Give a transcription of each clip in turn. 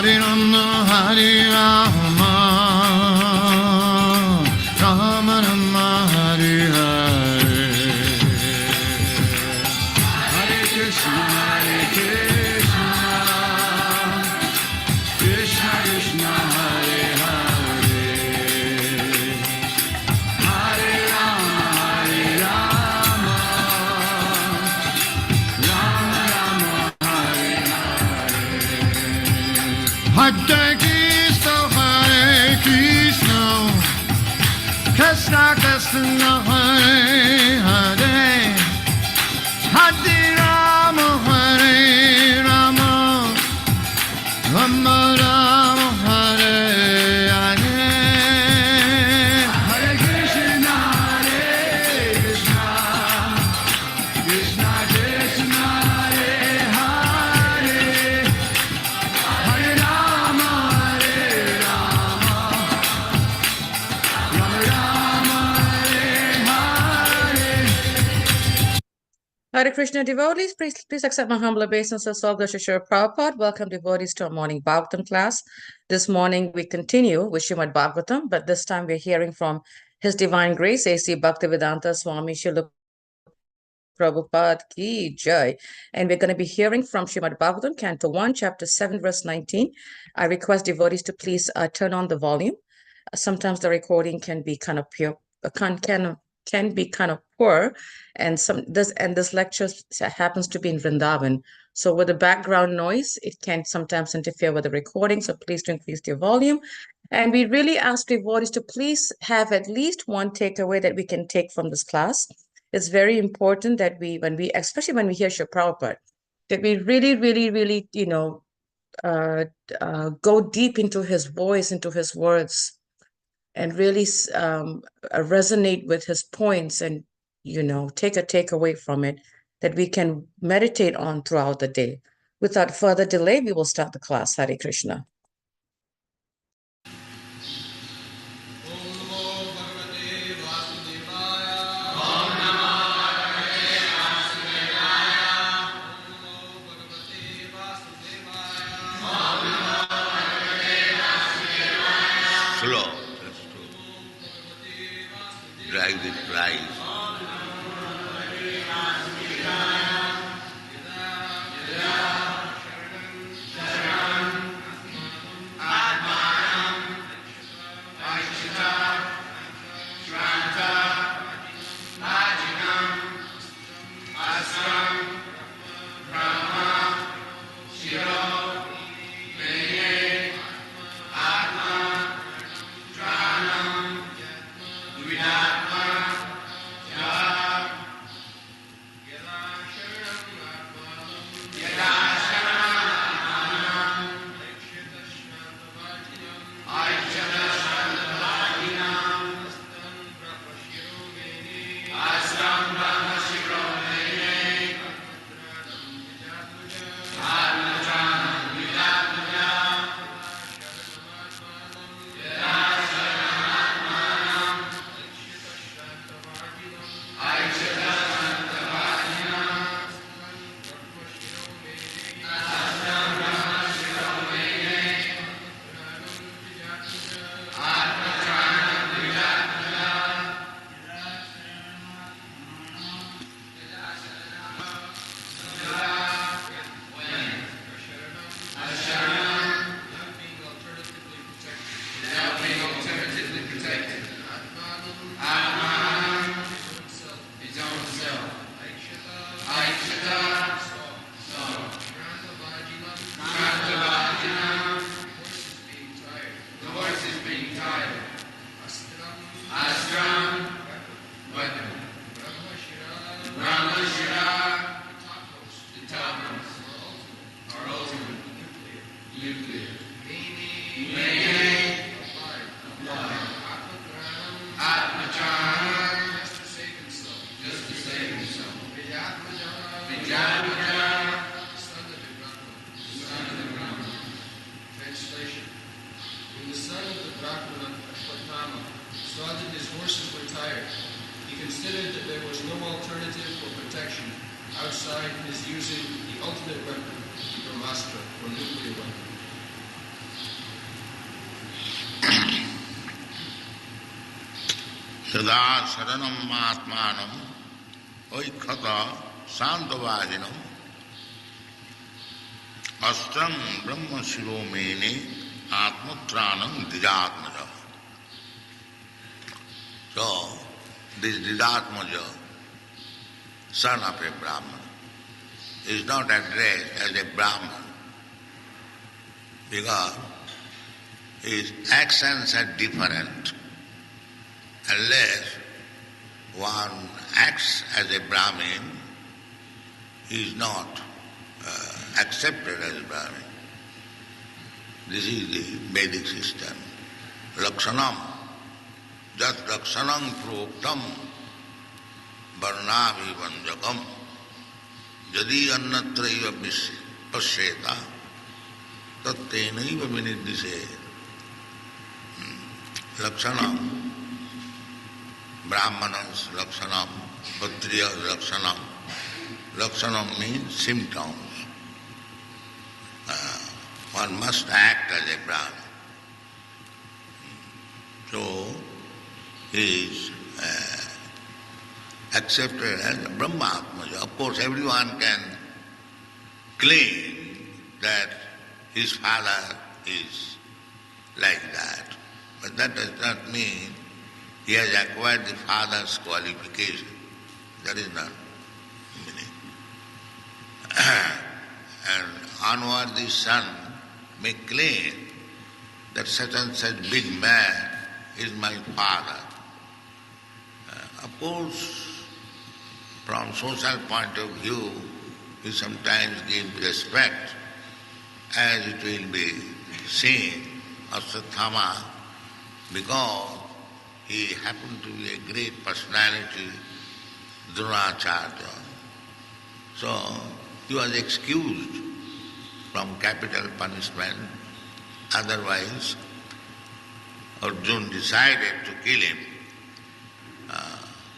Hare Rama, Hare Rama, Rama Rama, Hare Hare. Hare Krishna, Krishna Krishna, Hare Hare. Hare Rama, Rama Rama, Hare Hare Krishna, Krishna Krishna, Hare Hare. Hare Rama, Rama Rama, Hare Hare. Hare Krishna, Krishna Krishna, Hare Hare. Hare Rama, Rama Rama, Hare Hare. Hare Krishna devotees, please accept my humble obeisances of HDG Srila Prabhupada. Welcome devotees to our morning Bhagavatam class. This morning we continue with Srimad Bhagavatam, but this time we're hearing from His Divine Grace, A.C. Bhaktivedanta Swami Srila Prabhupada Ki Jai. And we're going to be hearing from Srimad Bhagavatam, Canto 1, Chapter 7, Verse 19. I request devotees to please turn on the volume. Sometimes the recording can be kind of pure, can be kind of poor, and this lecture happens to be in Vrindavan. So with the background noise, it can sometimes interfere with the recording. So please do increase your volume. And we really ask devotees to please have at least one takeaway that we can take from this class. It's very important that especially when we hear Srila Prabhupada, that we really, go deep into his voice, into his words, and really resonate with his points and, take a takeaway from it that we can meditate on throughout the day. Without further delay, we will start the class. Hare Krishna. Slow, that's true. Drag the price. outside is using the ultimate weapon, the Brahmastra, or nuclear weapon. Yada saranam atmanam oikhata santavahinam astram brahma shiromeni atmatranam dijatmaja. So, this dijatmaja, son of a Brahman, is not addressed as a Brahman because his actions are different. Unless one acts as a Brahmin, he is not accepted as a Brahmin. This is the Vedic system. Lakshanam, jat lakshanam proktam varnavi vanjakam jadi annatraiva pasyeta tattenaiva vinidise. Lakshanam, Brahmanas lakshanam, Kshatriya lakshanam. Lakshanam means symptoms. One must act as a Brahman. So, he is accepted as a Brahmatmaja. Of course, everyone can claim that his father is like that. But that does not mean he has acquired the father's qualification. That is not meaning. And unworthy son may claim that such and such big man is my father. Of course, from social point of view, we sometimes give respect, as it will be seen, Ashwatthama, because he happened to be a great personality, Dronacharya. So he was excused from capital punishment. Otherwise, Arjuna decided to kill him.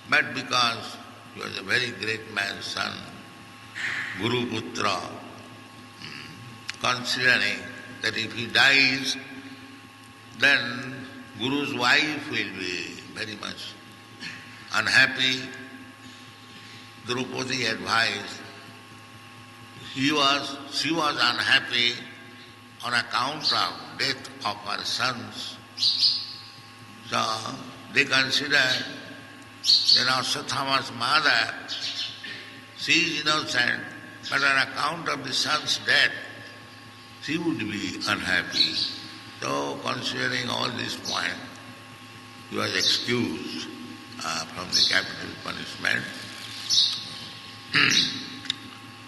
But because he was a very great man's son, Guru Putra, considering that if he dies, then Guru's wife will be very much unhappy. Draupadi advised. She was unhappy on account of death of her sons. So they considered that Ashwatthama's mother, she is innocent, but on account of the son's death, she would be unhappy. So, considering all this point, he was excused from the capital punishment.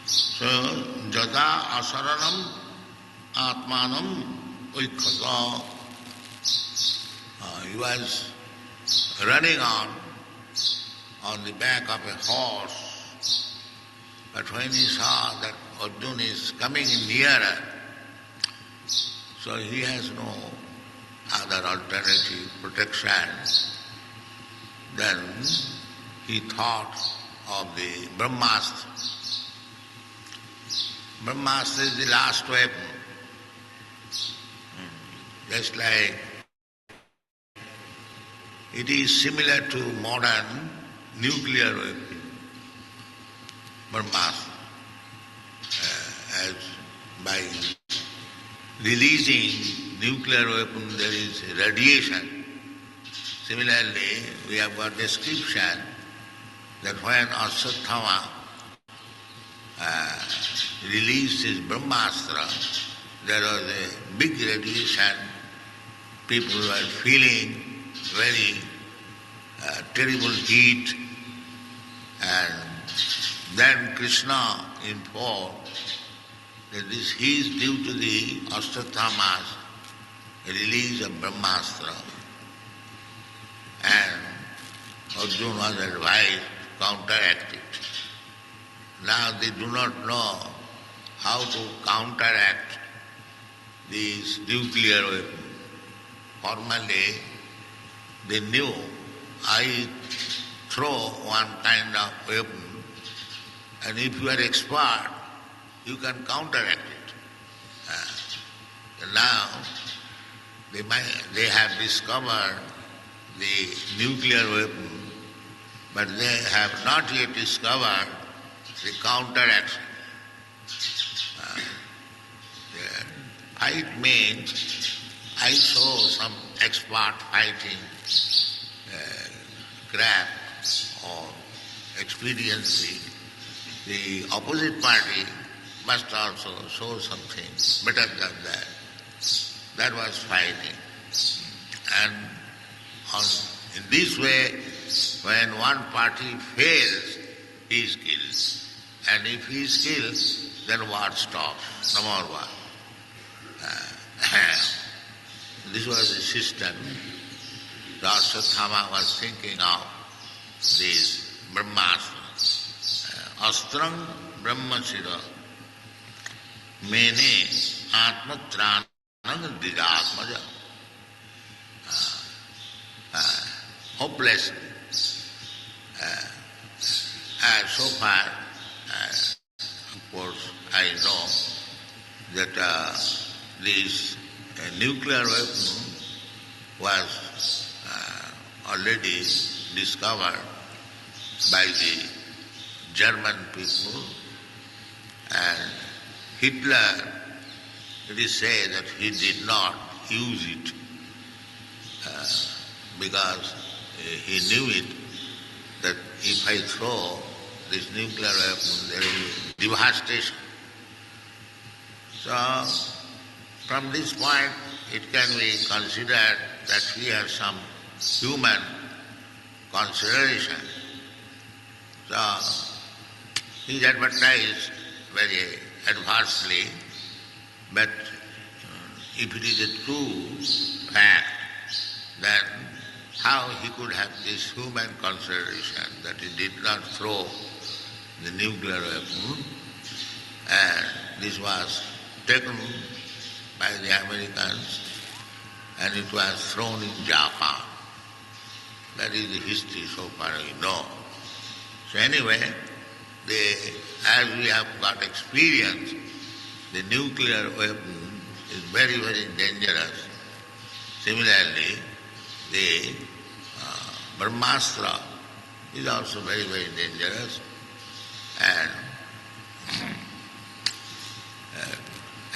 So, jada asaranam atmanam oikhata. He was running on the back of a horse, but when he saw that Arjuna is coming nearer, so he has no other alternative protection. Then he thought of the Brahmastra. Brahmastra is the last weapon. Just like it is similar to modern nuclear weapon. Brahmastra, as by releasing nuclear weapon there is radiation. Similarly, we have got description that when Ashwatthama released his Brahmastra, there was a big radiation. People were feeling very terrible heat, and then Krishna informed that this heat is due to the Ashwatthama's release of Brahmastra, and Arjuna was advised to counteract it. Now they do not know how to counteract these nuclear weapons. Formerly, they knew I throw one kind of weapon, and if you are expert, you can counteract it. Now, they have discovered the nuclear weapon, but they have not yet discovered the counteraction. The fight means I saw some expert fighting craft or expediency. The opposite party must also show something better than that. That was fighting. And in this way, when one party fails, he is killed. And if he is killed, then war stops, no more war. This was the system. Rasatthama was thinking of this Brahmastra. Astrang Brahmasira Mene Atmatranang Dijatmaja. Hopeless. So far, of course, I know that this nuclear weapon was already discovered by the German people, and Hitler, it is said that he did not use it because he knew it, that if I throw this nuclear weapon, there will be devastation. So, from this point, it can be considered that we have some human consideration. So, he is advertised very adversely, but if it is a true fact, then how he could have this human consideration that he did not throw the nuclear weapon, and this was taken by the Americans and it was thrown in Japan. That is the history so far we know. So anyway, as we have got experience, the nuclear weapon is very, very dangerous. Similarly, the Brahmastra is also very, very dangerous. And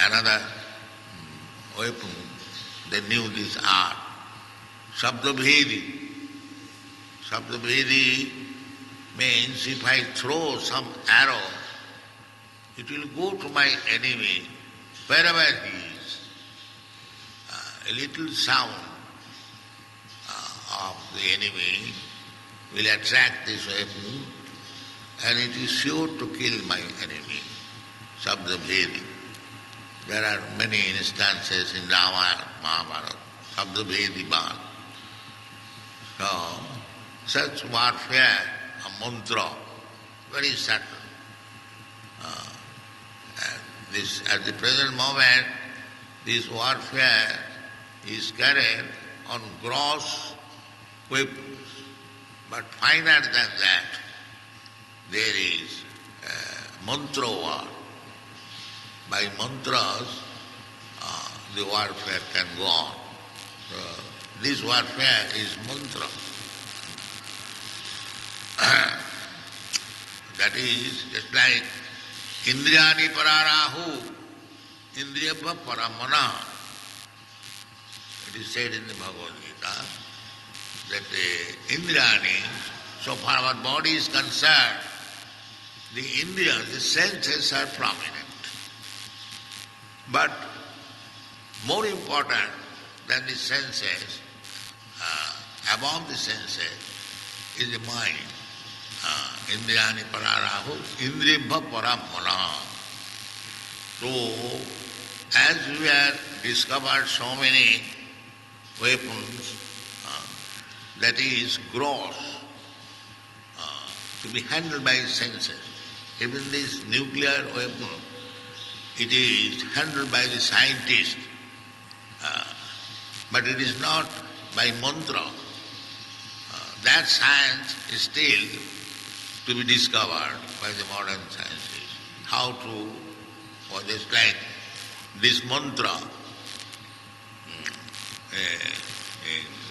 another weapon, they knew this art, Shabdabhedi. Shabdabhedi means if I throw some arrow, it will go to my enemy wherever he is. A little sound of the enemy will attract this weapon and it is sure to kill my enemy. Shabdabhedi. There are many instances in Ramayana, Mahabharata, Shabdabhedi Ban. So, such warfare, a mantra, very subtle. At the present moment, this warfare is carried on gross weapons. But finer than that, there is mantra war. By mantras, the warfare can go on. This warfare is mantra. That is just like Indriyani pararahu, Indriyabha paramana. It is said in the Bhagavad Gita that the Indriyani, so far our body is concerned, the Indriyas, the senses are prominent. But more important than the senses, above the senses, is the mind. Indriyani pararahu, Indriyabha paramana. So, as we have discovered so many weapons, that is gross, to be handled by senses. Even this nuclear weapon, it is handled by the scientist, but it is not by mantra. That science is still to be discovered by the modern sciences. How to, or just like this mantra,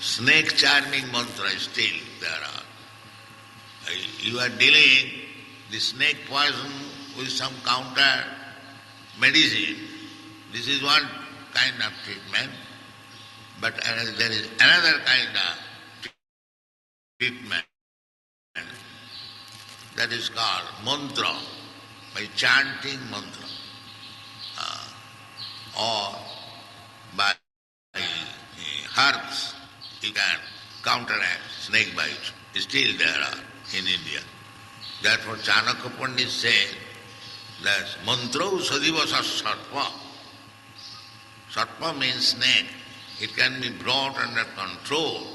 snake charming mantra still there are. You are dealing the snake poison with some counter medicine. This is one kind of treatment. But there is another kind of treatment that is called mantra, by chanting mantra, or by herbs you can counteract snake bite. Still there are in India. Therefore Chanakya Pandit said that mantra sadiva sarpa. Sarpa means snake. It can be brought under control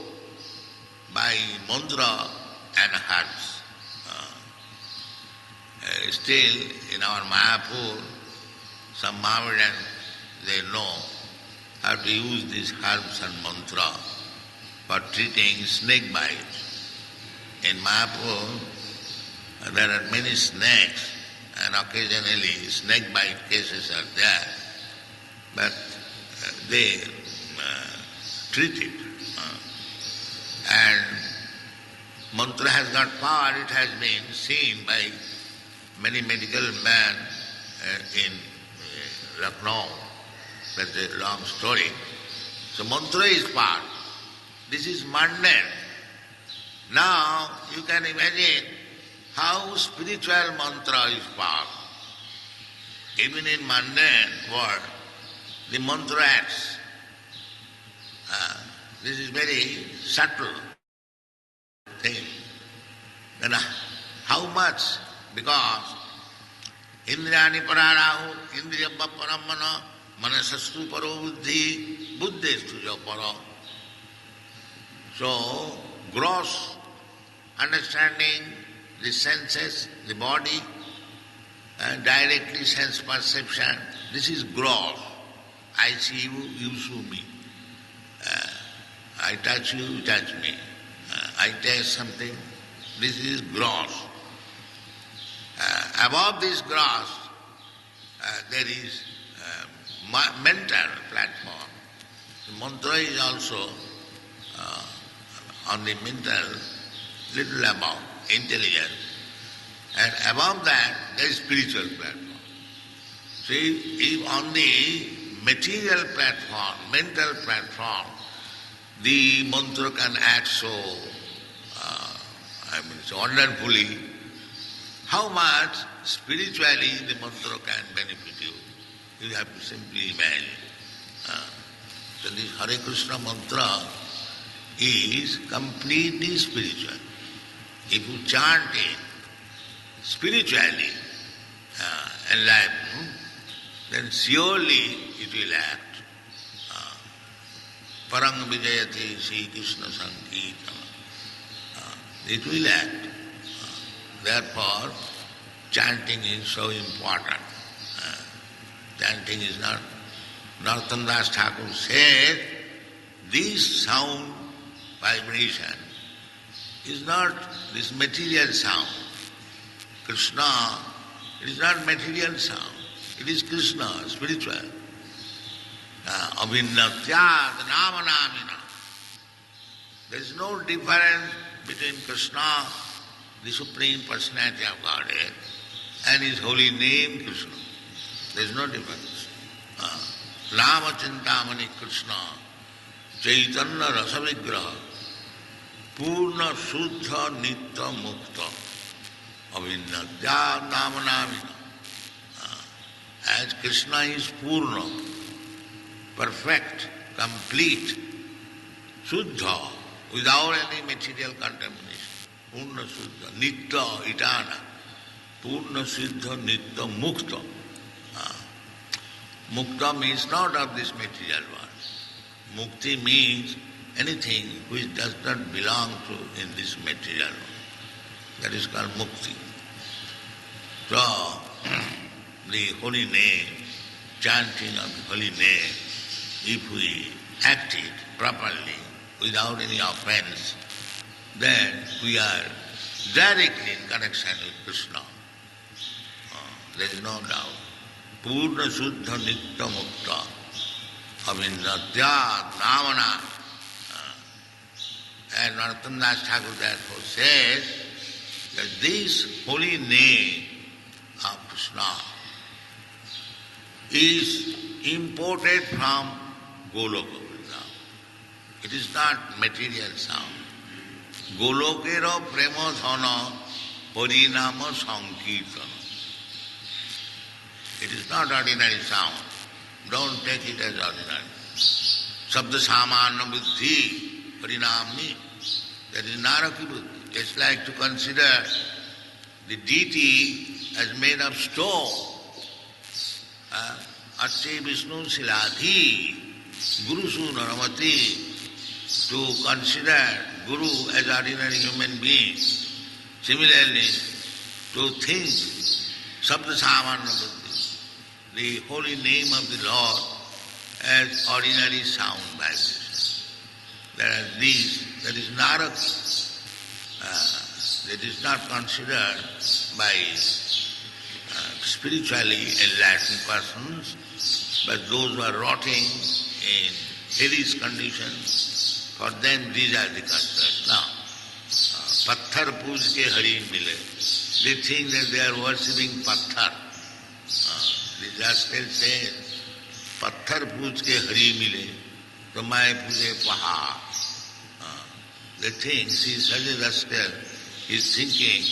by mantra and herbs. Still in our Mayapur, some Mohammedans, they know how to use these herbs and mantra for treating snake bites. In Mayapur, there are many snakes, and occasionally snake bite cases are there, but they treat it. And mantra has got power. It has been seen by many medical men in Lucknow. That's a long story. So mantra is part. This is mundane. Now you can imagine how spiritual mantra is part. Even in mundane world, the mantra acts. This is very subtle thing. And how much? Because Indriyani pararahu, indriyabba paramana, manasastu paro buddhi, buddhistu jo paro. So, gross understanding, the senses, the body, directly sense perception, this is gross. I see you, you see me. I touch you, you touch me. I taste something, this is gross. Above this gross, there is mental platform. The mantra is also on the mental, little above, intelligence. And above that, there is spiritual platform. See, if on the material platform, mental platform, the mantra can act so, so wonderfully, how much spiritually the mantra can benefit you? You have to simply imagine. So this Hare Krishna mantra is completely spiritual. If you chant it spiritually, enlightened, then surely it will act. Parang Vijayati Sri Krishna Sankirtana. It will act. Therefore, chanting is so important. Chanting is not. Narottam Das Thakur said, this sound vibration is not this material sound. Krishna, it is not material sound. It is Krishna, spiritual. Abhinnatyat namanamina. There is no difference between Krishna, the Supreme Personality of Godhead, and His holy name Krishna. There is no difference. Nama Chintamani Krishna, Chaitanya Rasa Vigraha, Purna Shuddha Nitya Mukta, Abhinnatyat namanamina. As Krishna is Purna, perfect, complete, Shuddha, without any material contamination. Purna Shuddha, Nitya, Eternal. Purna Siddha, Nitya, Mukta. Mukta means not of this material world. Mukti means anything which does not belong to in this material world. That is called Mukti. So, the holy name, chanting of the holy name, if we act it properly, without any offense, then we are directly in connection with Krishna. There is no doubt. Purna Shuddha Nitya Mukta Abhinnatyat Namana. And Narottam Das Thakur therefore says that this holy name of Krishna is imported from Goloka. It is not material sound. Golokero premodhana parinama sankirtana. It is not ordinary sound. Don't take it as ordinary. Sabda samana buddhi parinamni. That is naraki buddhi. It's like to consider the deity as made of stone. Atte Vishnu Siladhi Gurusu Naramati. To consider Guru as ordinary human being. Similarly, to think Sabda Samana Buddhi, the holy name of the Lord, as ordinary sound vibration. Whereas that is Naraki. That is not considered by spiritually enlightened persons, but those who are rotting in hellish conditions. For them these are the concerns. Now, Patthar Pooj ke Hari mile. They think that they are worshipping Patthar. The rascal says, Patthar Pooj ke Hari mile, to mai puje Pahar. They think, see, such a rascal is thinking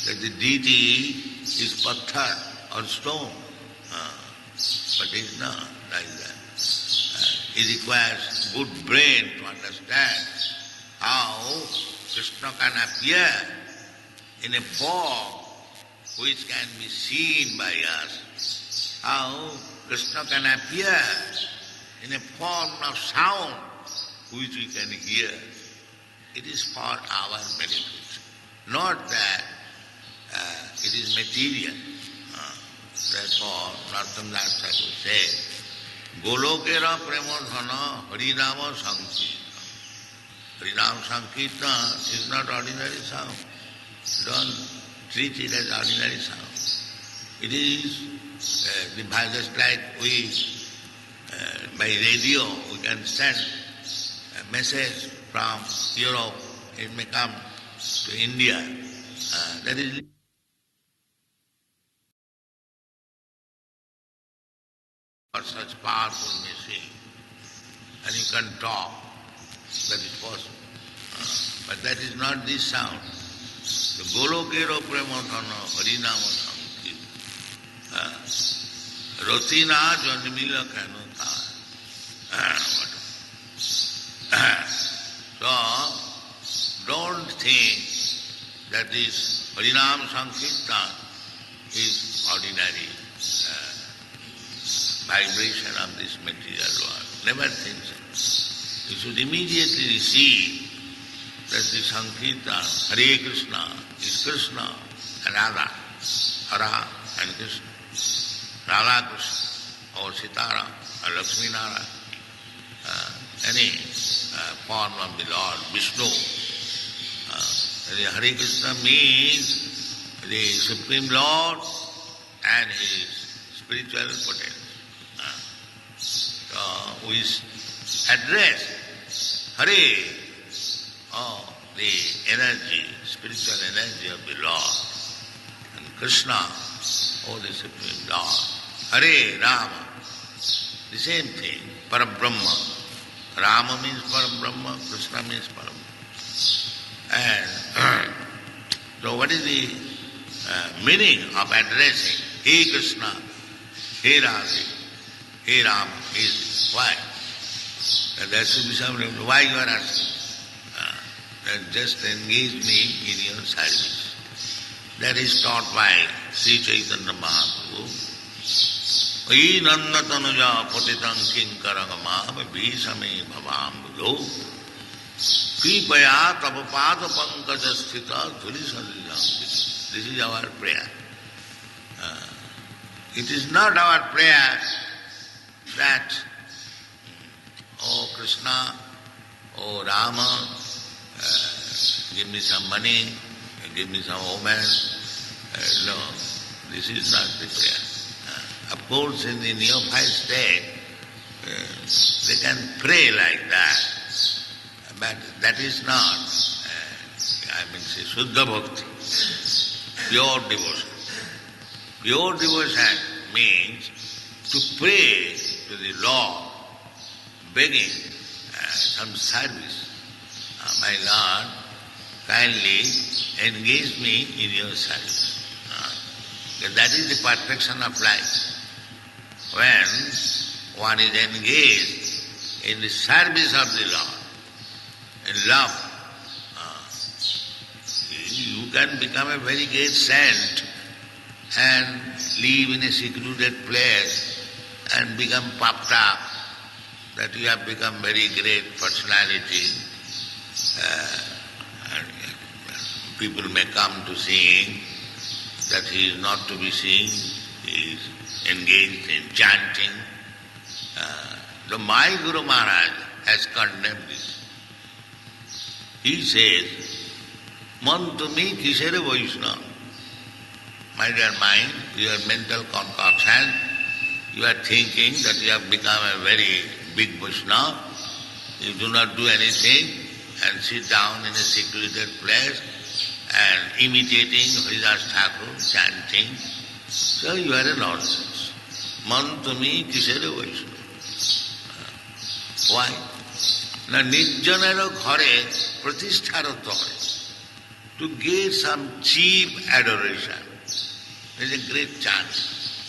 that the deity is Patthar or stone. But it is not like that. It requires good brain to understand how Krishna can appear in a form which can be seen by us, how Krishna can appear in a form of sound which we can hear. It is for our benefit, not that it is material. Therefore, Narottam Das Thakur said, Golokera premodhana harinama sankirtana. Harinama sankirtana is not ordinary sound. Don't treat it as ordinary sound. It is just like we, by radio, we can send a message from Europe, it may come to India. That is for such powerful machine, and you can talk, that is possible. But that is not this sound. The Golokero Premodhana Harinama Sankirtana. Rotina Janmila Kanutha. So, don't think that this Harinam Sankirtan is ordinary vibration of this material world. Never think so. You should immediately receive that the Sankirtan, Hare Krishna, is Krishna and Radha. Hara and Krishna. Radha Krishna, or Sitara, or Lakshmi Nara, any form of the Lord, Vishnu. The Hare Krishna means the Supreme Lord and His spiritual potential. We address Hare, the energy, spiritual energy of the Lord, and Krishna, the Supreme Lord. Hare, Rama, the same thing, Parabrahma. Rama means Parabrahma, Krishna means Parabrahma. And so what is the meaning of addressing Hey Krishna, Hey Radhe, Hey Rama is why? There should be some reason why you are asking. Just engage me in your service. That is taught by Sri Chaitanya Mahaprabhu. Ei nanda tanuja patitam kinkaragama bhisame bhavam budo kripaya tava pada pankaja sthita dhuli sarijam. This is our prayer. It is not our prayer that, oh Krishna, oh Rama, give me some money, give me some woman. No, this is not the prayer. Of course, in the neophyte state, they can pray like that, but that is not Shuddha Bhakti, pure devotion. Pure devotion means to pray to the Lord, begging some service. My Lord, kindly engage me in your service. That is the perfection of life. When one is engaged in the service of the Lord, in love, you can become a very great saint and live in a secluded place and become puffed up that you have become very great personality. And people may come to sing that he is not to be seen, he is engaged in chanting. My Guru Maharaj has condemned this. He says, Man tumi kisere Vaishnava. My dear mind, your mental concoction, you are thinking that you have become a very big Vaishnava. You do not do anything and sit down in a secluded place and imitating Haridas Thakur, chanting. So you are a nonsense. Man tumi kisere Vaishnava. Why? Na nirjanero ghare pratishtharata hoy. To get some cheap adoration is a great chance.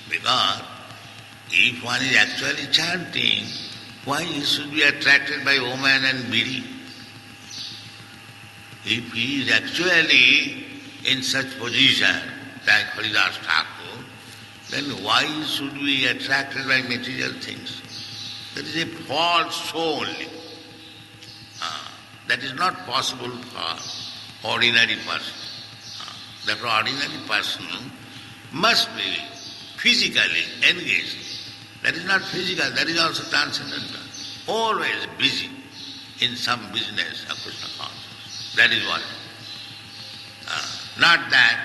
Because if one is actually chanting, why he should be attracted by woman and bidi? If he is actually in such position like Haridas Thakur, then why should we be attracted by material things? That is a false soul. That is not possible for ordinary person. Therefore, ordinary person must be physically engaged. That is not physical, that is also transcendental. Always busy in some business of Krishna consciousness. That is what. Not that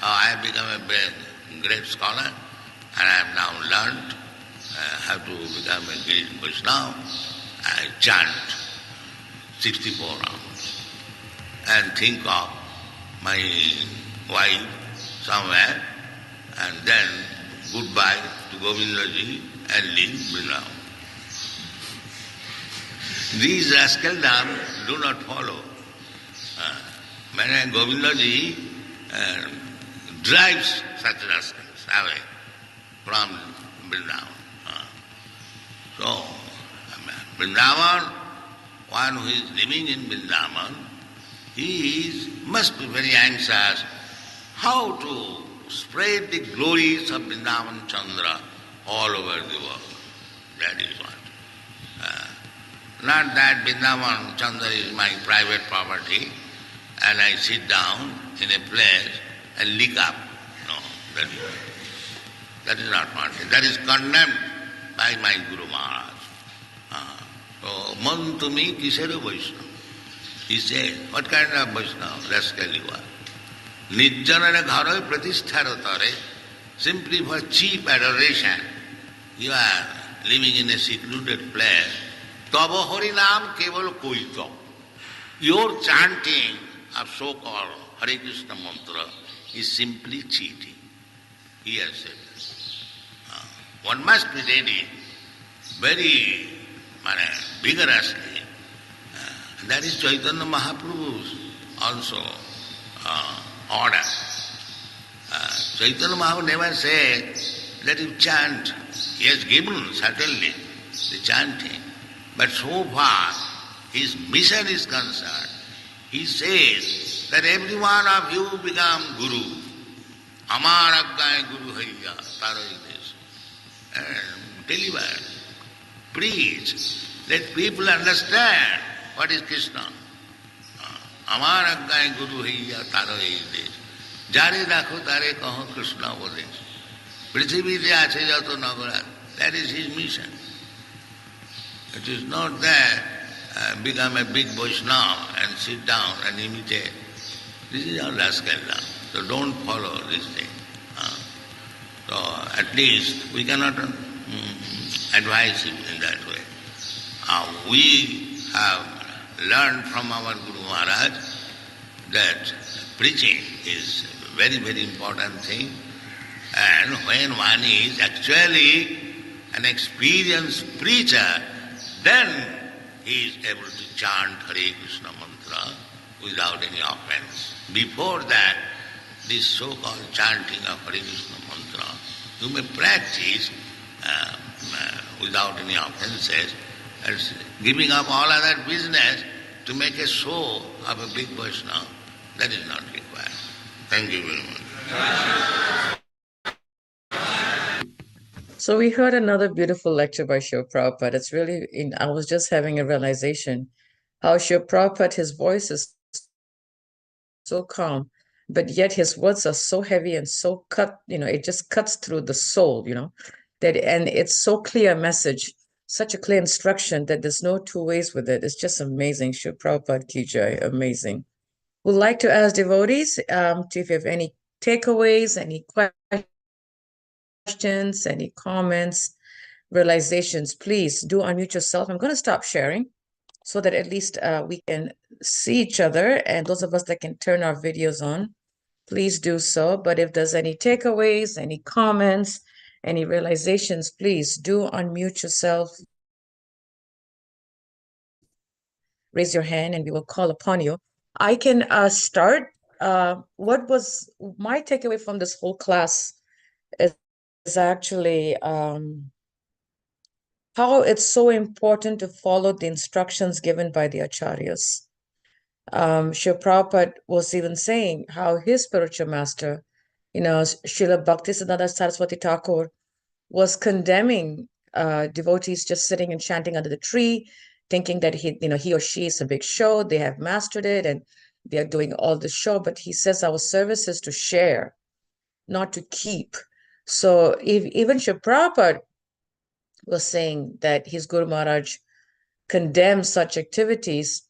I have become a great scholar and I have now learned how to become a great Vaishnava. I chant 64 rounds and think of my wife somewhere and then goodbye to Govindaji and leave Vrindavan. These rascals do not follow. When Govindaji drives such rascals away from Vrindavan. So, Vrindavan, one who is living in Vrindavan, must be very anxious how to spread the glories of Vrindavan Chandra all over the world. That is what. Not that Vrindavan Chandra is my private property and I sit down in a place and lick up. No, that is not what. That is condemned by my Guru Maharaj. So, man tumi kisere Vaishnava. He said, what kind of Vaishnava? Rascal you are. Nijjanare gharoi pratishtharatare, simply for cheap adoration, you are living in a secluded place. Tava harinam keval koito. Your chanting of so-called Hare Krishna mantra is simply cheating. He has said this. One must be ready very vigorously. That is Chaitanya Mahaprabhu's also order. Chaitanya Mahaprabhu never said that you chant. He has given certainly the chanting. But so far his mission is concerned, he says that every one of you become Guru. Amar aggaye Guru haiya, tarai this. And deliver, preach, let people understand what is Krishna. Amar aggaye Guru haiya, tarai this. Jare rakho tare kaho Krishna bodesh. Prithivite ache jato nagara. That is his mission. It is not that become a big Vaishnava and sit down and imitate. This is all rascal now. So don't follow this thing. So at least we cannot advise him in that way. We have learned from our Guru Maharaj that preaching is a very, very important thing. And when one is actually an experienced preacher, then he is able to chant Hare Krishna mantra without any offense. Before that, this so-called chanting of Hare Krishna mantra, you may practice without any offenses, as giving up all other business to make a show of a big Vaishnava. That is not required. Thank you very much. So we heard another beautiful lecture by Srila Prabhupada. It's really, I was just having a realization how Srila Prabhupada, his voice is so calm, but yet his words are so heavy and so cut, it just cuts through the soul, and it's so clear message, such a clear instruction that there's no two ways with it. It's just amazing. Srila Prabhupada Ki Jai, amazing. Would like to ask devotees if you have any takeaways, any questions, any comments, realizations, please do unmute yourself. I'm going to stop sharing so that at least we can see each other, and those of us that can turn our videos on, please do so. But if there's any takeaways, any comments, any realizations, please do unmute yourself, raise your hand, and we will call upon you. I can start. What was my takeaway from this whole class is actually how it's so important to follow the instructions given by the acharyas. Srila Prabhupada was even saying how his spiritual master, Srila Bhaktisiddhanta Saraswati Thakur, was condemning devotees just sitting and chanting under the tree, thinking that he or she is a big show, they have mastered it, and they are doing all the show. But he says our service is to share, not to keep. So even Srila Prabhupada was saying that his Guru Maharaj condemns such activities.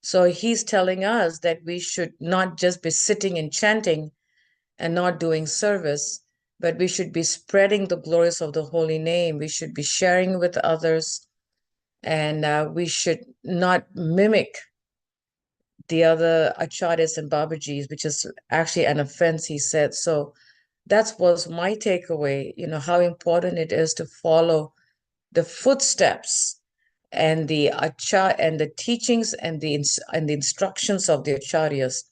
So he's telling us that we should not just be sitting and chanting and not doing service, but we should be spreading the glories of the holy name. We should be sharing with others, and we should not mimic the other acharyas and babajis, which is actually an offense, he said. So that was my takeaway, how important it is to follow the footsteps and the teachings and the instructions of the acharyas,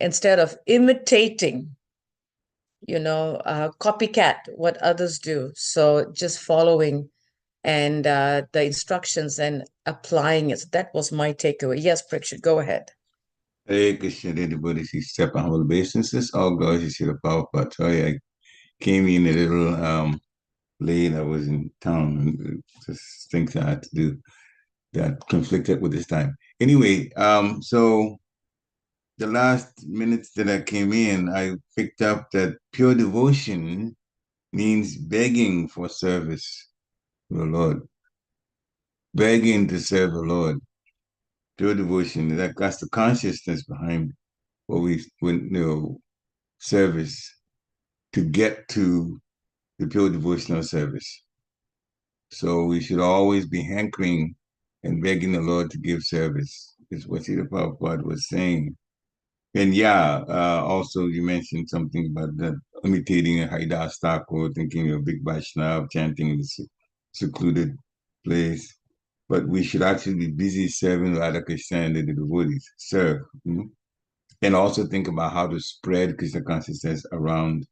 instead of imitating, copycat what others do. So just following and the instructions and applying it. That was my takeaway. Yes, Prikshit, go ahead. Hare Krishna, everybody, step on humble obeisances. All glory to Srila Prabhupada. Sorry, I came in a little late. I was in town. Just things I had to do that conflicted with this time. Anyway, so the last minutes that I came in, I picked up that pure devotion means begging for service to the Lord. Begging to serve the Lord. Pure devotion, that's the consciousness behind what service to get to the pure devotional service. So we should always be hankering and begging the Lord to give service, is what Srila Prabhupada was saying. And also you mentioned something about that, imitating a Haridas Thakur, thinking you're a big Vaishnava, chanting in the secluded place. But we should actually be busy serving Radha Krishna and the devotees, serve. And also think about how to spread Krishna consciousness around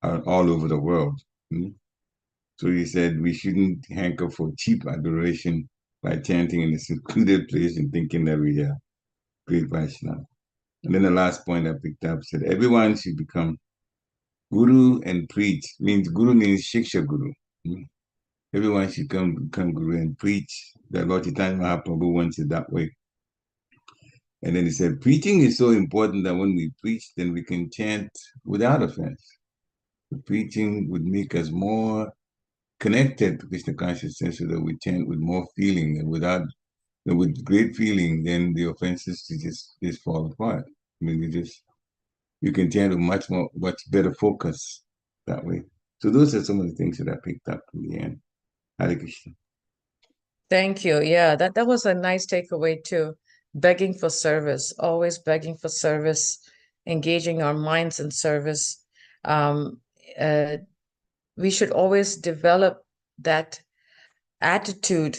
all over the world. So he said we shouldn't hanker for cheap adoration by chanting in a secluded place and thinking that we are great Vaishnava. And then the last point I picked up said everyone should become guru and preach. Guru means Shiksha Guru. Everyone should become guru and preach. The Lord Chaitanya Mahaprabhu wants it that way. And then he said, preaching is so important that when we preach, then we can chant without offense. The preaching would make us more connected to Krishna consciousness so that we chant with more feeling, and with great feeling, then the offenses just fall apart. You can chant with much better focus that way. So those are some of the things that I picked up from the end. Hare Krishna. Thank you. Yeah, that was a nice takeaway too. begging for service, always begging for service, engaging our minds in service. We should always develop that attitude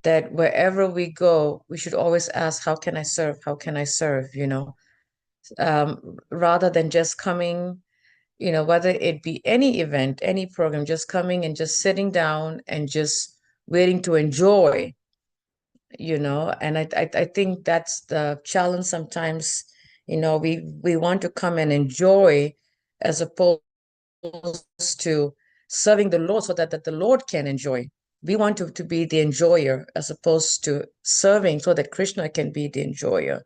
that wherever we go, we should always ask, how can I serve? How can I serve? Rather than just coming, whether it be any event, any program, just coming and just sitting down and just waiting to enjoy, and I think that's the challenge sometimes. We want to come and enjoy as opposed to serving the Lord so that the Lord can enjoy. We want to be the enjoyer as opposed to serving so that Krishna can be the enjoyer.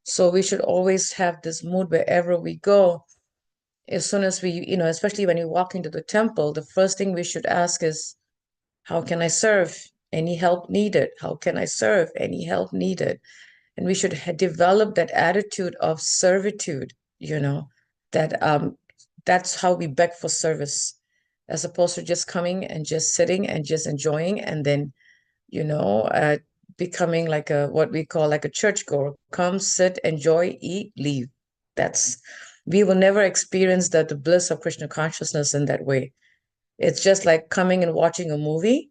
So we should always have this mood wherever we go. As soon as we, especially when we walk into the temple, the first thing we should ask is, how can I serve? Any help needed? How can I serve? Any help needed? And we should develop that attitude of servitude, that's how we beg for service, as opposed to just coming and just sitting and just enjoying, and then, becoming like what we call like a churchgoer. Come, sit, enjoy, eat, leave. We will never experience the bliss of Krishna consciousness in that way. It's just like coming and watching a movie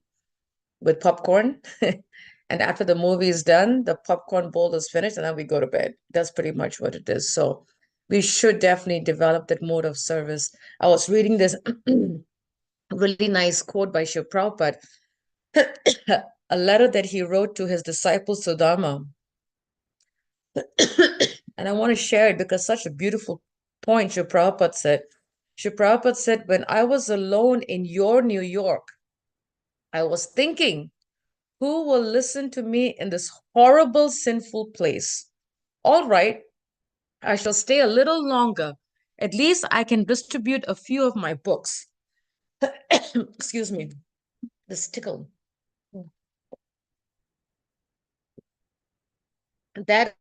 with popcorn. And after the movie is done, the popcorn bowl is finished, and then we go to bed. That's pretty much what it is. So we should definitely develop that mode of service. I was reading this really nice quote by Srila Prabhupada, a letter that he wrote to his disciple Sudama. And I want to share it because such a beautiful point Srila Prabhupada said. Srila Prabhupada said, when I was alone in your New York, I was thinking, who will listen to me in this horrible, sinful place? All right, I shall stay a little longer. At least I can distribute a few of my books. Excuse me, this tickle. That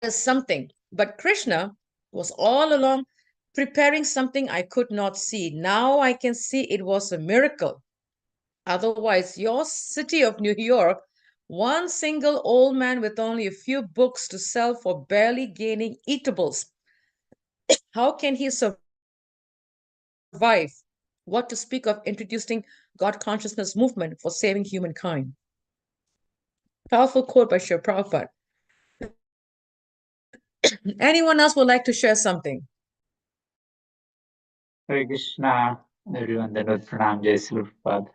is something. But Krishna was all along preparing something I could not see. Now I can see it was a miracle. Otherwise, your city of New York, one single old man with only a few books to sell for barely gaining eatables, how can he survive? What to speak of introducing God consciousness movement for saving humankind? Powerful quote by Srila Prabhupada. Anyone else would like to share something? Hare Krishna, everyone. Dandavat Pranam, Jai Srila Prabhupada.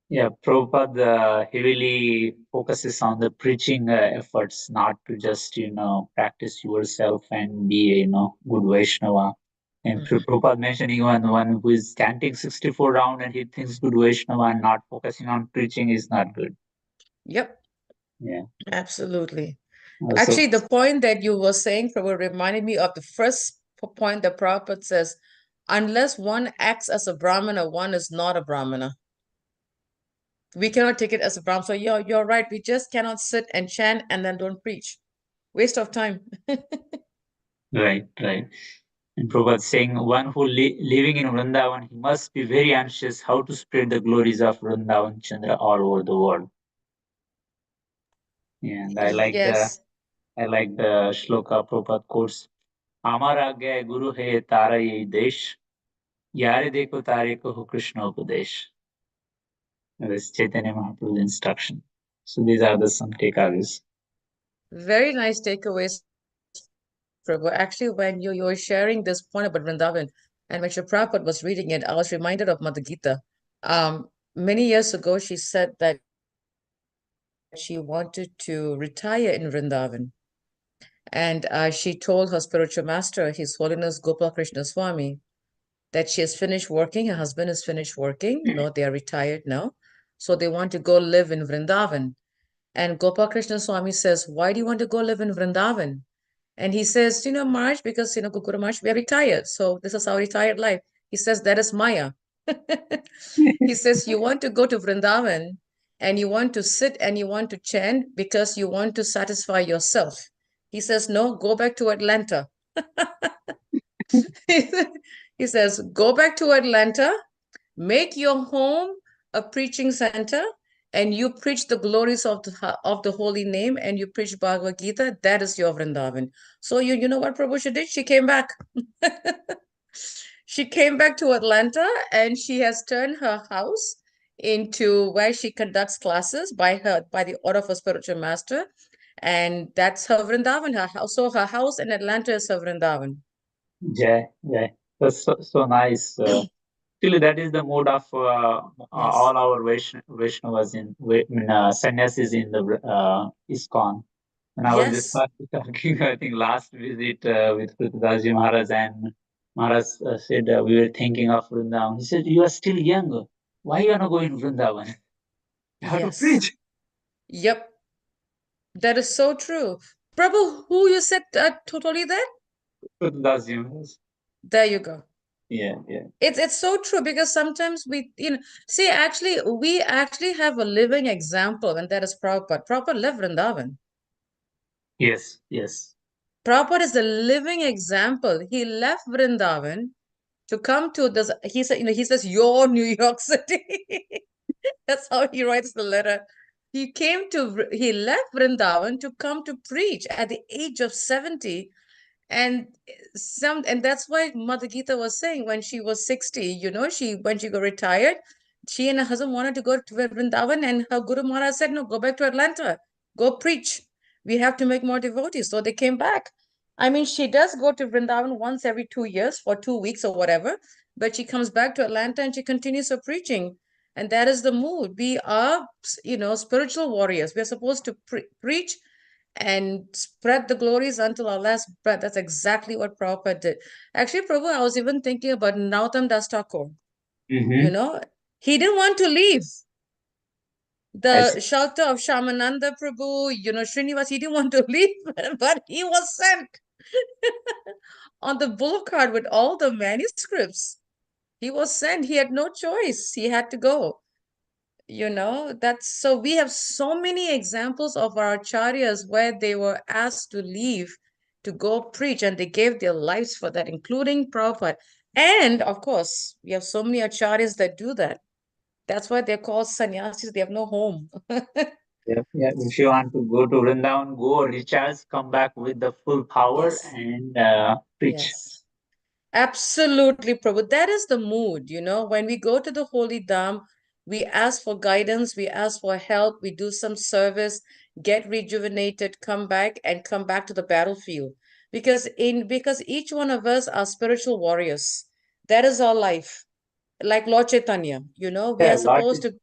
Yeah, Prabhupada heavily focuses on the preaching efforts, not to just, practice yourself and be a, good Vaishnava. And Prabhupada mentioned even one who is chanting 64 round and he thinks good Vaishnava and not focusing on preaching is not good. Yep. Yeah. Absolutely. Also, Actually, the point that you were saying, Prabhupada, reminded me of the first point that Prabhupada says, unless one acts as a Brahmana, one is not a Brahmana. We cannot take it as a Brahmana. So you're right. We just cannot sit and chant and then don't preach. Waste of time. right. And Prabhupada saying, one who living in Vrindavan, he must be very anxious how to spread the glories of Vrindavan Chandra all over the world. Yeah, and I like Yes. the shloka Prabhupada quotes. Amar agya guru hai tara ye desh, yare dekho tare ko Krishna upadesh. That is Chaitanya Mahaprabhu's instruction. So these are the some takeaways. Very nice takeaways, Prabhu. Actually, when you were sharing this point about Vrindavan, and when Srila Prabhupada was reading it, I was reminded of Mother Gita. Many years ago, she said that she wanted to retire in Vrindavan. And she told her spiritual master, His Holiness Gopal Krishna Swami, that she has finished working. Her husband has finished working. They are retired now. So they want to go live in Vrindavan. And Gopal Krishna Swami says, why do you want to go live in Vrindavan? And he says, Maharaj, because, Guru Maharaj, we are retired. So this is our retired life. He says, that is Maya. He says, you want to go to Vrindavan and you want to sit and you want to chant because you want to satisfy yourself. He says, no, go back to Atlanta. He says, go back to Atlanta, make your home a preaching center, and you preach the glories of the holy name, and you preach Bhagavad Gita, that is your Vrindavan. So you know what Prabhu she did? She came back. She came back to Atlanta, and she has turned her house into where she conducts classes by the order of a spiritual master. And that's her Vrindavan, her house. So her house in Atlanta is her Vrindavan. Jai, Jai. That's so nice. Actually, that is the mode of Yes. all our Vaishnavas sannyasis in the ISKCON. And I was just Yes. talking, I think, last visit with Prithvidaji Maharaj, and Maharaj said we were thinking of Vrindavan. He said, "You are still young. Why you are not going to Vrindavan? You have to Yes. preach." Yep. That is so true. Prabhu, who you said totally there? Prithvidaji Maharaj. There you go. Yeah, yeah. It's so true, because sometimes we, see, actually, we actually have a living example, and that is Prabhupada. Prabhupada left Vrindavan. Yes, yes. Prabhupada is the living example. He left Vrindavan to come to this. He said, he says, your New York City. That's how he writes the letter. He left Vrindavan to come to preach at the age of 70. And that's why Mother Gita was saying, when she was 60, when she got retired, she and her husband wanted to go to Vrindavan, and her Guru Maharaj said, no, go back to Atlanta, go preach. We have to make more devotees. So they came back. I mean, she does go to Vrindavan once every 2 years for 2 weeks or whatever, but she comes back to Atlanta and she continues her preaching. And that is the mood. We are, spiritual warriors. We are supposed to preach and spread the glories until our last breath. That's exactly what Prabhupada did. Actually, Prabhu, I was even thinking about Nautam Das Thakur. Mm-hmm. He didn't want to leave Yes. the shelter of Shamananda Prabhu, Srinivas. He didn't want to leave, but he was sent on the boulevard with all the manuscripts. He was sent. He had no choice. He had to go. That's so we have so many examples of our acharyas where they were asked to leave to go preach, and they gave their lives for that, including Prabhupada. And of course, we have so many acharyas that do that. That's why they're called sannyasis. They have no home. Yeah, yeah. If you want to go to Vrindavan, go recharge, come back with the full power, Yes. and preach. Yes. Absolutely, Prabhu. That is the mood, when we go to the Holy Dham, we ask for guidance, we ask for help, we do some service, get rejuvenated, come back, and come back to the battlefield. Because each one of us are spiritual warriors. That is our life. Like Lord Chaitanya, we Yeah, are supposed to,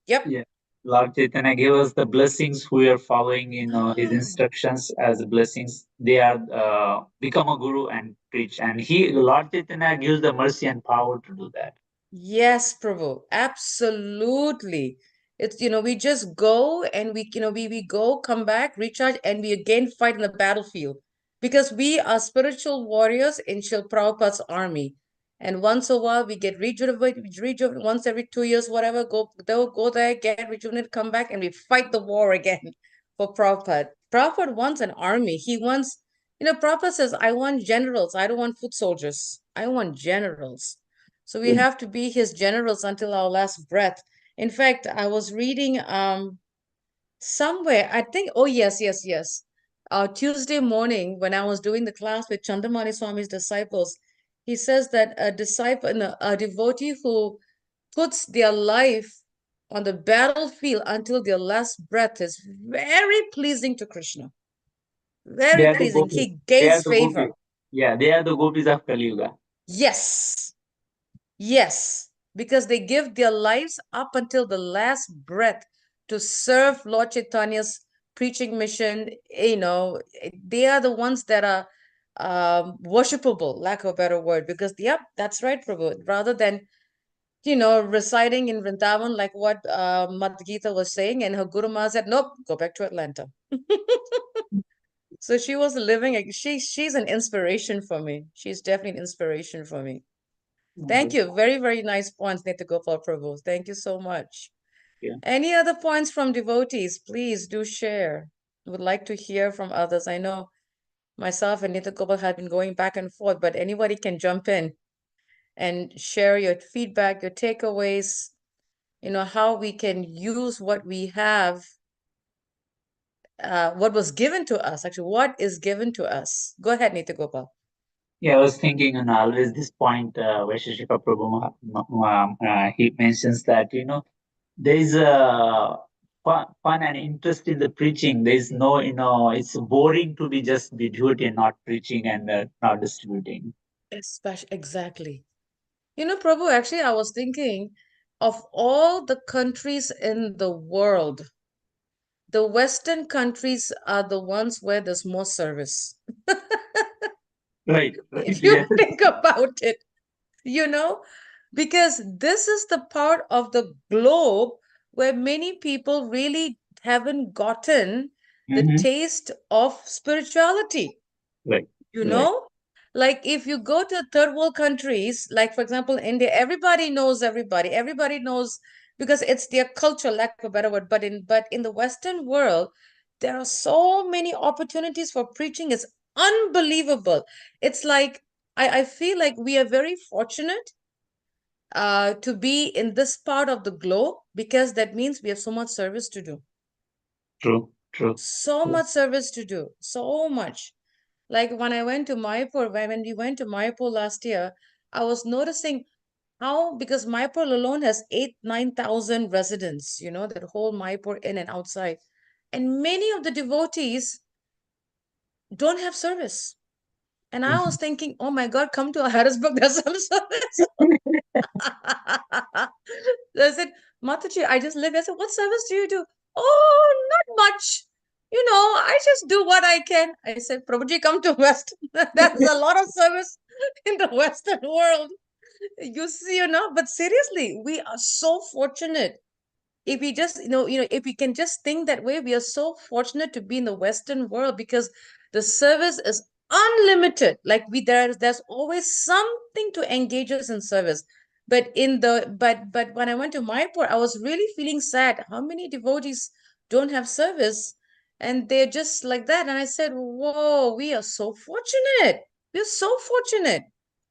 yep. yeah. Lord Chaitanya gave us the blessings. We are following, his instructions as blessings. They are become a guru and preach. And Lord Chaitanya gives the mercy and power to do that. Yes, Prabhu, absolutely. It's, we just go, and we go, come back, recharge, and we again fight in the battlefield, because we are spiritual warriors in Srila Prabhupada's army. And once a while we get rejuvenated once every 2 years, whatever, go there, get rejuvenated, come back, and we fight the war again for Prabhupada. Prabhupada wants an army. He wants, Prabhupada says, I want generals. I don't want foot soldiers. I want generals. So we have to be his generals until our last breath. In fact, I was reading somewhere, I think, oh yes, yes, yes. Tuesday morning, when I was doing the class with Chandamani Swami's disciples, he says that a disciple, no, a devotee who puts their life on the battlefield until their last breath is very pleasing to Krishna. They Very are the pleasing. gopis. He They are gains the gopis. favor. Yeah, they are the gopis of Kali Yuga. Yes. Yes, because they give their lives up until the last breath to serve Lord Chaitanya's preaching mission. They are the ones that are worshipable, lack of a better word, because, yep, that's right, Prabhu. Rather than, residing in Vrindavan, like what Mad Gita was saying, and her Guru Maharaj said, nope, go back to Atlanta. So she was living, she's an inspiration for me. She's definitely an inspiration for me. Thank you. Very, very nice points, Nityagopal Prabhu. Thank you so much. Yeah. Any other points from devotees? Please do share. Would like to hear from others. I know myself and Nityagopal have been going back and forth, but anybody can jump in and share your feedback, your takeaways. how we can use what we have, what was given to us. Actually, what is given to us? Go ahead, Nitya Gopal. Yeah, I was thinking, and always this point, Vaisheshika Prabhu, he mentions that, there is a fun and interest in the preaching. There is no, it's boring to be just be devotee and not preaching and not distributing. Especially, exactly. Prabhu, actually, I was thinking of all the countries in the world, the Western countries are the ones where there's more service. Right, If right, you yes. think about it, you know, because this is the part of the globe where many people really haven't gotten the Mm-hmm. taste of spirituality. Right, You right. know, like if you go to third world countries, like for example, India, everybody knows everybody. Everybody knows because it's their culture, lack of a better word. But in the Western world, there are so many opportunities for preaching. It's unbelievable. It's like I feel like we are very fortunate to be in this part of the globe because that means we have so much service to do. True, true. So Yes. much service to do. So much. Like when I went to Mayapur, when we went to Mayapur last year, I was noticing how, because Mayapur alone has 9,000 residents, that whole Mayapur in and outside. And many of the devotees don't have service. And I was thinking, oh my God, come to Harrisburg, there's some service. I said, Mataji, I just live. I said, what service do you do? Oh, not much. I just do what I can. I said, Prabhuji, come to West. There's a lot of service in the Western world. You see, but seriously, we are so fortunate. If we just, if we can just think that way, we are so fortunate to be in the Western world because the service is unlimited. Like there's always something to engage us in service. But when I went to Mayapur, I was really feeling sad. How many devotees don't have service? And they're just like that. And I said, whoa, we are so fortunate. We're so fortunate.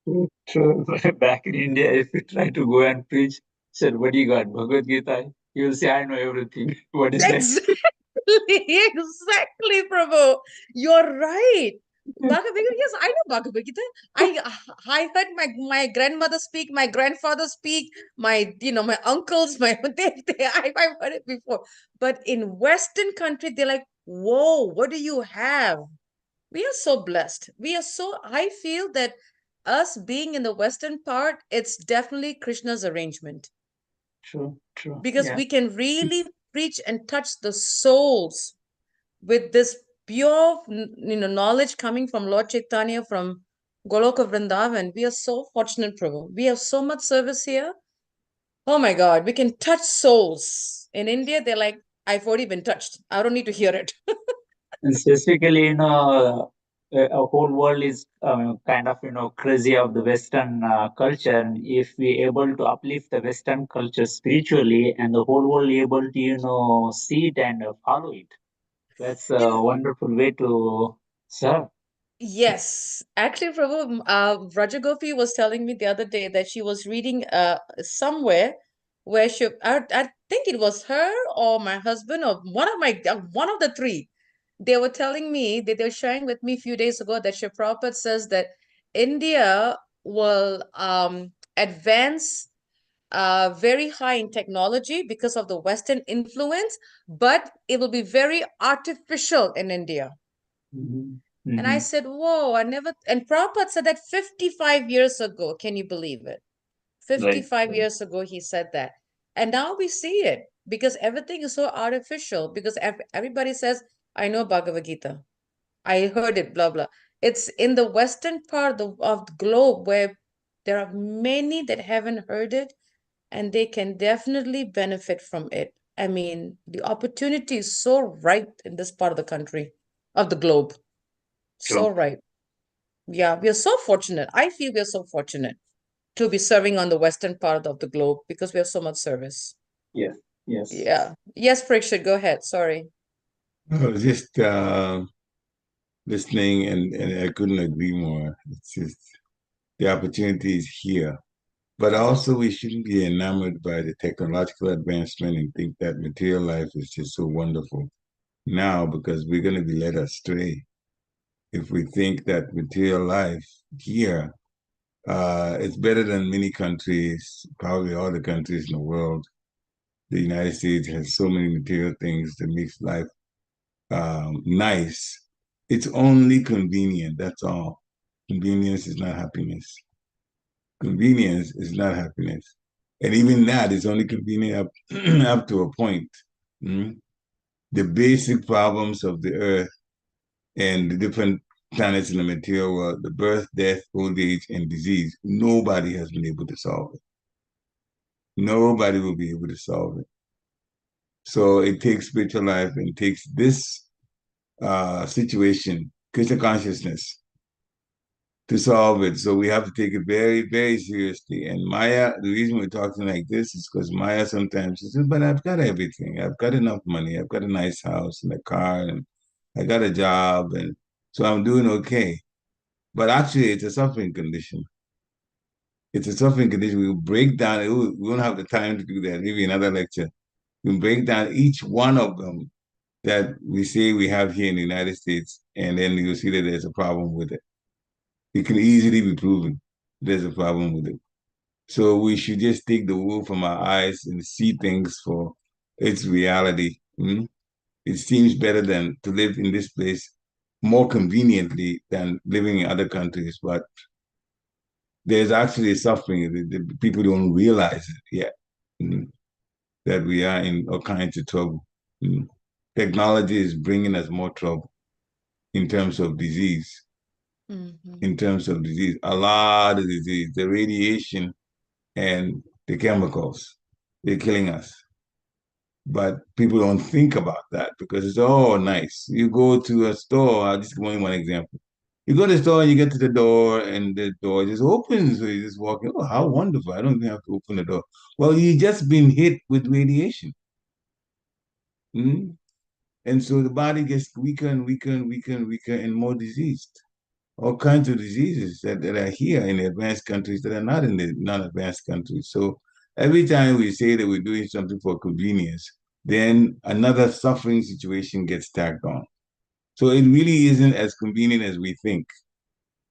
True, true. Back in India, if you try to go and preach, said, what do you got? Bhagavad Gita? You will say, I know everything. What is that? Exactly, exactly, Prabhu. You're right. Bhagavad Gita, yes, I know Bhagavad Gita. I heard my grandmother speak, my grandfather speak, my uncles, I've heard it before. But in Western country, they're like, whoa, what do you have? We are so blessed. I feel that us being in the Western part, it's definitely Krishna's arrangement True, true. because Yeah. we can really preach and touch the souls with this pure knowledge coming from Lord Chaitanya, from Goloka Vrindavan. We are so fortunate, Prabhu. We have so much service here. Oh my God, we can touch souls. In India, they're like, I've already been touched. I don't need to hear it. And specifically, a whole world is kind of, crazy of the Western culture. And if we able to uplift the Western culture spiritually and the whole world able to, see it and follow it, that's a You wonderful way to serve. Yes, actually, Prabhu, Raja Gopi was telling me the other day that she was reading somewhere where I think it was her or my husband or one of the three. They were telling me that they were sharing with me a few days ago that Shri Prabhupada says that India will advance very high in technology because of the Western influence, but it will be very artificial in India. Mhm. And I Mhm. said, whoa, and Prabhupada said that 55 years ago. Can you believe it? Right. 55 Right. years ago, he said that. And now we see it because everything is so artificial because everybody says, I know Bhagavad Gita. I heard it, blah, blah. It's in the Western part of the globe where there are many that haven't heard it and they can definitely benefit from it. I mean, the opportunity is so right in this part of the country, of the globe. So True. right. Yeah, we are so fortunate. I feel we are so fortunate to be serving on the western part of the globe because we have so much service. Yes. Yes. Yeah. Yes, Parikshit, go ahead. Sorry. I was just listening, and I couldn't agree more. It's just the opportunities here. But also, we shouldn't be enamored by the technological advancement and think that material life is just so wonderful now, because we're going to be led astray if we think that material life here it's better than many countries, probably all the countries in the world. The United States has so many material things that makes life nice. It's only convenient. That's all. Convenience is not happiness. Convenience is not happiness. And even that is only convenient up, up to a point. Mm? The basic problems of the earth and the different planets in the material world, the birth, death, old age, and disease, nobody has been able to solve it. Nobody will be able to solve it. So it takes spiritual life and takes this situation, Krishna consciousness, to solve it. So we have to take it very, very seriously. And Maya, the reason we're talking like this is because Maya sometimes says, but I've got everything. I've got enough money. I've got a nice house and a car and I got a job. And so I'm doing okay. But actually, it's a suffering condition. It's a suffering condition. We'll break down, we won't have the time to do that. Maybe another lecture. We'll break down each one of them that we say we have here in the United States, and then you'll see that there's a problem with it. It can easily be proven there's a problem with it. So we should just take the wool from our eyes and see things for its reality. It seems better than to live in this place more conveniently than living in other countries, but there's actually suffering. The people don't realize it yet, that we are in all kinds of trouble. Technology is bringing us more trouble in terms of disease. In terms of disease, a lot of disease, the radiation and the chemicals, they're killing us. But people don't think about that because it's all nice. You go to a store, I'll just give you one example. You go to the store and you get to the door and the door just opens. So you just walk in. Oh, how wonderful. I don't even have to open the door. Well, you just been hit with radiation. And so the body gets weaker and weaker and weaker and weaker and more diseased. All kinds of diseases that are here in the advanced countries that are not in the non-advanced countries. So every time we say that we're doing something for convenience, then another suffering situation gets tacked on. So it really isn't as convenient as we think.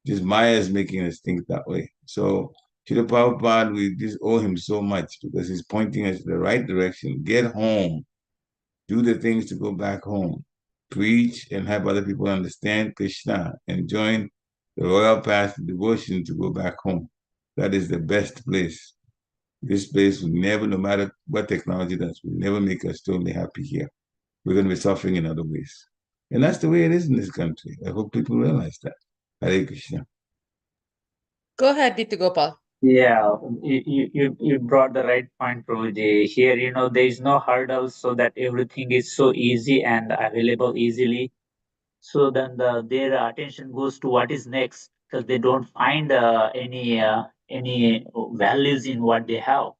Just Maya is making us think that way. So Srila Prabhupada, we just owe him so much because he's pointing us in the right direction. Get home. Do the things to go back home. Preach and have other people understand Krishna and join the royal path of devotion to go back home. That is the best place. This place will never, no matter what technology does, will never make us totally happy here. We're going to be suffering in other ways. And that's the way it is in this country. I hope people realize that. Hare Krishna. Go ahead, Nitya Gopal. Yeah, you brought the right point, Prabhuji. Here, there is no hurdles, so that everything is so easy and available easily. So then their attention goes to what is next because they don't find any values in what they have.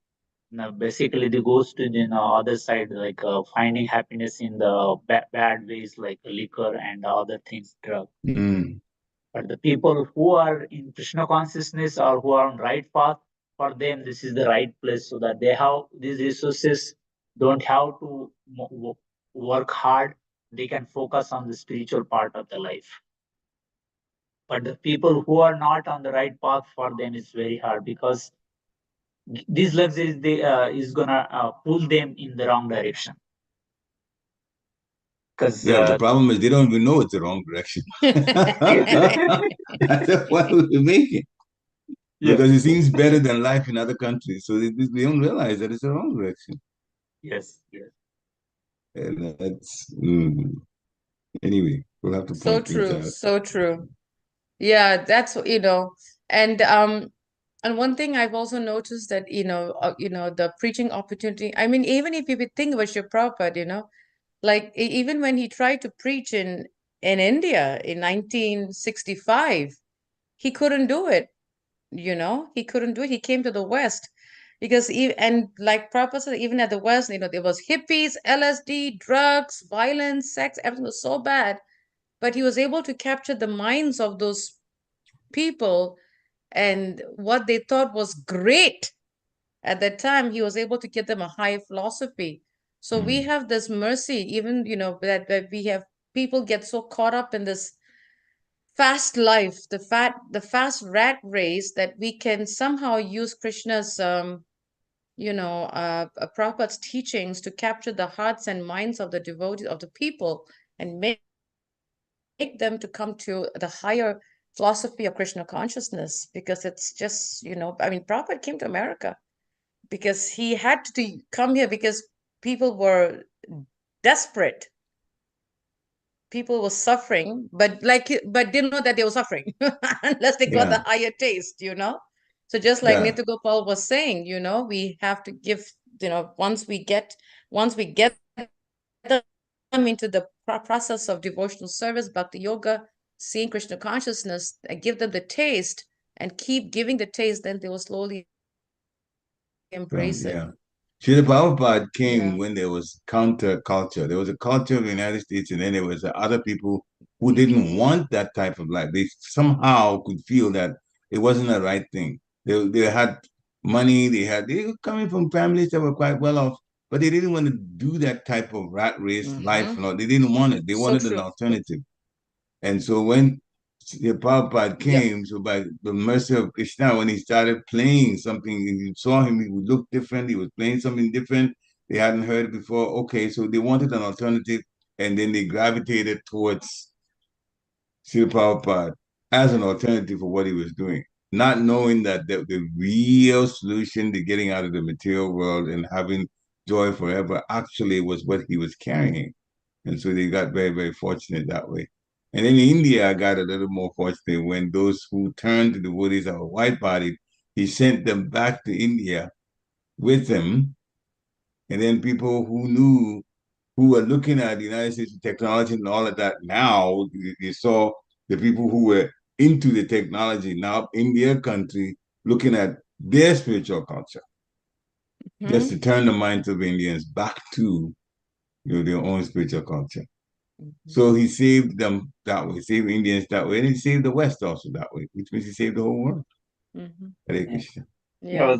Now, basically, they goes to the other side, like finding happiness in the bad ways, like liquor and other things, drug. But the people who are in Krishna consciousness or who are on right path, for them this is the right place, so that they have these resources, don't have to work hard. They can focus on the spiritual part of the life. But the people who are not on the right path, for them it's very hard because these luxuries is gonna pull them in the wrong direction. Because the problem is they don't even know it's the wrong direction. That's the point we're making. Because it seems better than life in other countries. So they don't realize that it's the wrong direction. Yes. And that's anyway, we'll have to point things out. So true. Yeah, that's and one thing I've also noticed that the preaching opportunity. I mean, even if you would think about your Prabhupada, like even when he tried to preach in India in 1965, he couldn't do it. He couldn't do it. He came to the West because and like Prabhupada said, even at the West, there was hippies, LSD, drugs, violence, sex, everything was so bad. But he was able to capture the minds of those people and what they thought was great At that time, he was able to give them a higher philosophy. So we have this mercy, even, that we have people get so caught up in this fast life, the fast rat race, that we can somehow use Krishna's Prabhupada's teachings to capture the hearts and minds of the devotees of the people and make them to come to the higher philosophy of Krishna consciousness, because it's just, Prabhupada came to America because he had to come here because people were desperate. People were suffering, but didn't know that they were suffering unless they got the higher taste, So just like Yeah. Nitya Gopal was saying, we have to give, once we get them into the process of devotional service, bhakti yoga, seeing Krishna consciousness, and give them the taste and keep giving the taste, then they will slowly embrace it. Yeah. Srila Prabhupada came Yeah. when there was counter culture. There was a culture of the United States, and then there was other people who didn't want that type of life. They somehow could feel that it wasn't the right thing. They had money, they were coming from families that were quite well off, but they didn't want to do that type of rat race life. They didn't want it. They So wanted an true. alternative. And so when the Prabhupada Yep. came, so by the mercy of Krishna, when he started playing something, and you saw him, he would look different, he was playing something different, they hadn't heard it before. Okay, so they wanted an alternative, and then they gravitated towards Srila Prabhupada as an alternative for what he was doing, not knowing that the real solution to getting out of the material world and having joy forever actually was what he was carrying. And so they got very, very fortunate that way. And in India, I got a little more fortunate when those who turned to devotees of a white body, he sent them back to India with him. And then people who knew, who were looking at the United States technology and all of that now, they saw the people who were into the technology now in their country looking at their spiritual culture, just to turn the minds of Indians back to their own spiritual culture. So he saved them that way, saved Indians that way, and he saved the West also that way, which means he saved the whole world. Hare Krishna. I was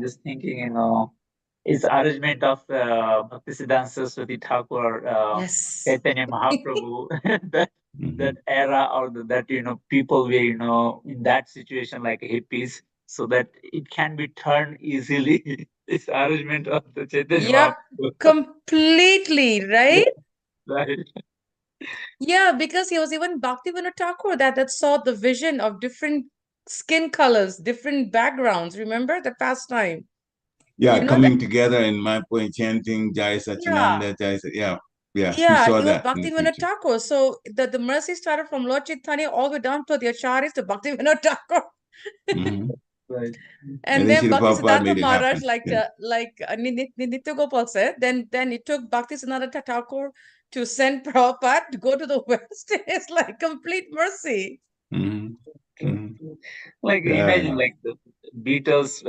just thinking, it's arrangement of Bhaktisiddhanta Saraswati Thakur, Yes. Chaitanya Mahaprabhu, that era, or that people were in that situation like hippies, so that it can be turned easily. This arrangement of the Chaitanya Yep, Mahaprabhu. completely, right? Right. Yeah, because he was even Bhaktivinoda Thakur that saw the vision of different skin colors, different backgrounds. Remember the pastime? Yeah, You know coming that? together in my point, chanting Jai Yeah. Sachinanda, Jai yeah, he Yeah, saw it was that in the Bhaktivinoda future. Thakur. So the mercy started from Lord Chaitanya all the way down to the Acharyas to Bhaktivinoda Thakur. Right. And And then then Srila Bhakti Prabhupada Siddhanta made it Maharaj, happen. Yeah. Nitya Gopal said, then it took Bhakti Siddhanta Thakur to send Prabhupada to go to the West. It's like complete mercy. Like imagine Yeah. like the Beatles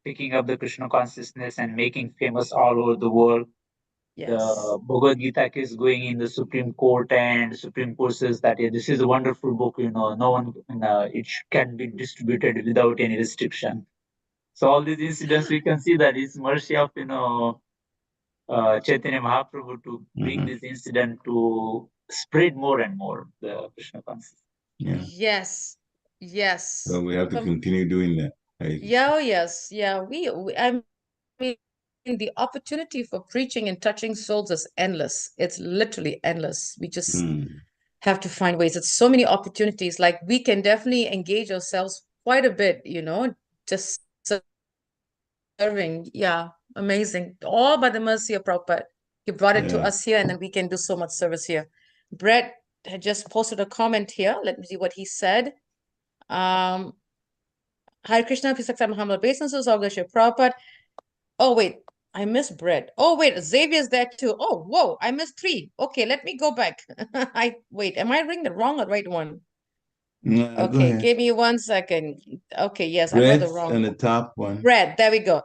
picking up the Krishna consciousness and making famous all over the world. Yes. The Bhagavad Gita case going in the Supreme Court, and Supreme Court says that this is a wonderful book, no one can be distributed without any restriction. So all these incidents we can see that it's mercy of Chaitanya Mahaprabhu to bring this incident to spread more and more the Krishna consciousness. Yeah. Yes. Yes. So we have to continue doing that. Right? Yeah, oh, yes. Yeah, I mean, the opportunity for preaching and touching souls is endless. It's literally endless. We just have to find ways. It's so many opportunities. Like we can definitely engage ourselves quite a bit, just serving. Yeah, amazing. All by the mercy of Prabhupada. He brought it to us here, and then we can do so much service here. Brett had just posted a comment here. Let me see what he said. Hare Krishna, peace accept my humble obeisances, all worship Prabhupada. Oh, wait, I missed Brett. Oh, wait, Xavier's there too. Oh, whoa, I missed 3. Okay, let me go back. Wait, am I reading the wrong or right one? Go Okay, ahead. give me 1 second. Okay, yes, I read the Bread's wrong on the one. top one. Brett, there we go.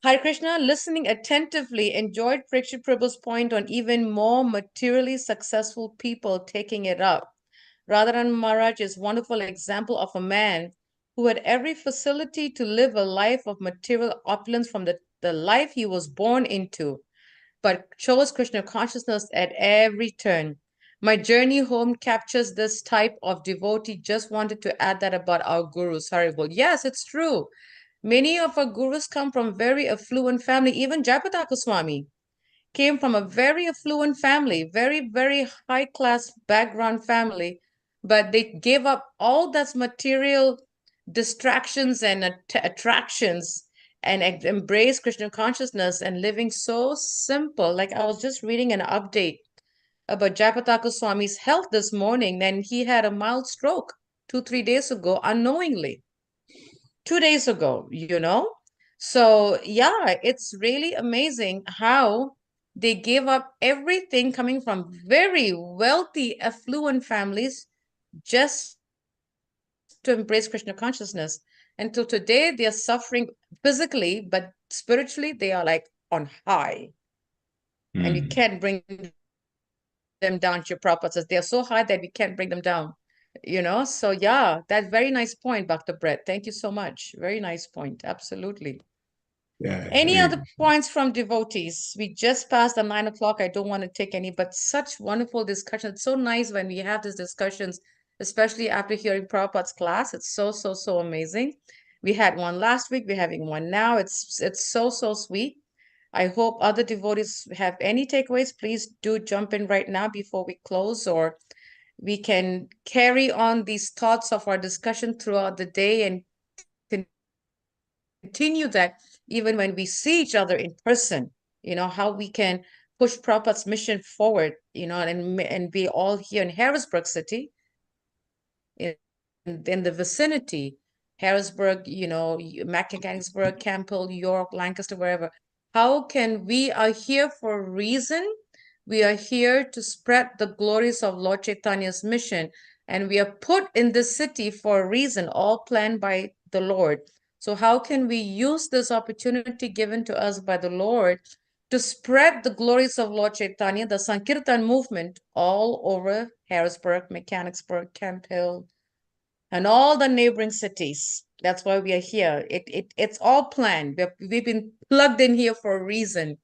Hare Krishna, listening attentively, enjoyed Prakshit Prabhu's point on even more materially successful people taking it up. Radharan Maharaj is a wonderful example of a man who had every facility to live a life of material opulence from the life he was born into, but chose Krishna consciousness at every turn. My journey home captures this type of devotee. Just wanted to add that about our gurus, Haribol. Yes, it's true. Many of our gurus come from very affluent family. Even Jayapataka Swami came from a very affluent family, very, very high class background family, but they gave up all that material distractions and attractions and embrace Krishna consciousness and living so simple. Like I was just reading an update about Jayapataka Swami's health this morning, and he had a mild stroke 2-3 days ago, unknowingly. 2 days ago, So yeah, it's really amazing how they gave up everything coming from very wealthy, affluent families just to embrace Krishna consciousness. Until today, they are suffering physically, but spiritually, they are like on high. And you can't bring them down. Your Prabhupada says they are so high that we can't bring them down. So yeah, that's very nice point, Dr. Brett. Thank you so much. Very nice point. Absolutely. Yeah. Any other points from devotees? We just passed the 9 o'clock. I don't want to take any, but such wonderful discussion. It's so nice when we have these discussions, especially after hearing Prabhupada's class. It's so, so, so amazing. We had one last week. We're having one now. It's so, so sweet. I hope other devotees have any takeaways. Please do jump in right now before we close, or we can carry on these thoughts of our discussion throughout the day and continue that even when we see each other in person, how we can push Prabhupada's mission forward, and be all here in Harrisburg City, in the vicinity, Harrisburg, Mechanicsburg, Campbell, York, Lancaster, wherever. How can we are here for a reason? We are here to spread the glories of Lord Chaitanya's mission, and we are put in this city for a reason, all planned by the Lord. So how can we use this opportunity given to us by the Lord to spread the glories of Lord Chaitanya, the Sankirtan movement, all over Harrisburg, Mechanicsburg, Camp Hill, and all the neighboring cities? That's why we are here. It's all planned. We've been plugged in here for a reason.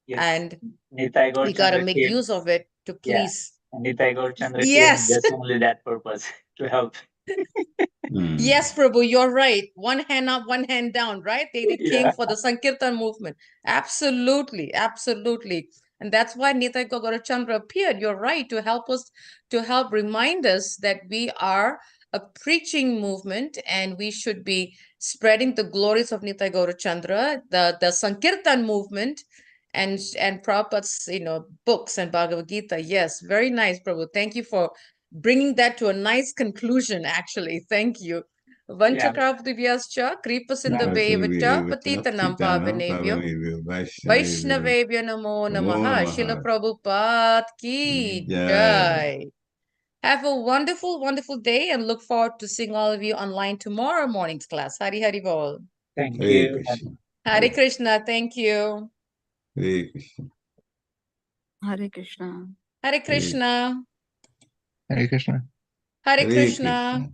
Yes. And Nitai we got to Gaurchandra make came. use of it to Yeah. please. And Nitai Gaurchandra came Yes. just only that purpose, to help. Yes, Prabhu, you're right. One hand up, one hand down, right? They came Yeah. for the Sankirtan movement. Absolutely, absolutely. And that's why Nitai Gaurachandra appeared. You're right, to help remind us that we are a preaching movement and we should be spreading the glories of Nitai Gaurachandra, the Sankirtan movement, and Prabhupada's, books and Bhagavad Gita. Yes, very nice, Prabhu. Thank you for bringing that to a nice conclusion, actually. Thank you. Yeah. Vanchakraptivyascha, kripasindavevacha, patitanam pavanebhyo, Vaishnavebhyo namo namaha. Srila Prabhupada ki jai. Have a wonderful, wonderful day and look forward to seeing all of you online tomorrow morning's class. Hari Hari Bol. Thank Hare you. Krishna. Hare Krishna. Thank you. Hare Krishna. Hare Krishna. Hare Krishna. Hare Krishna. Hare Hare Krishna. Krishna.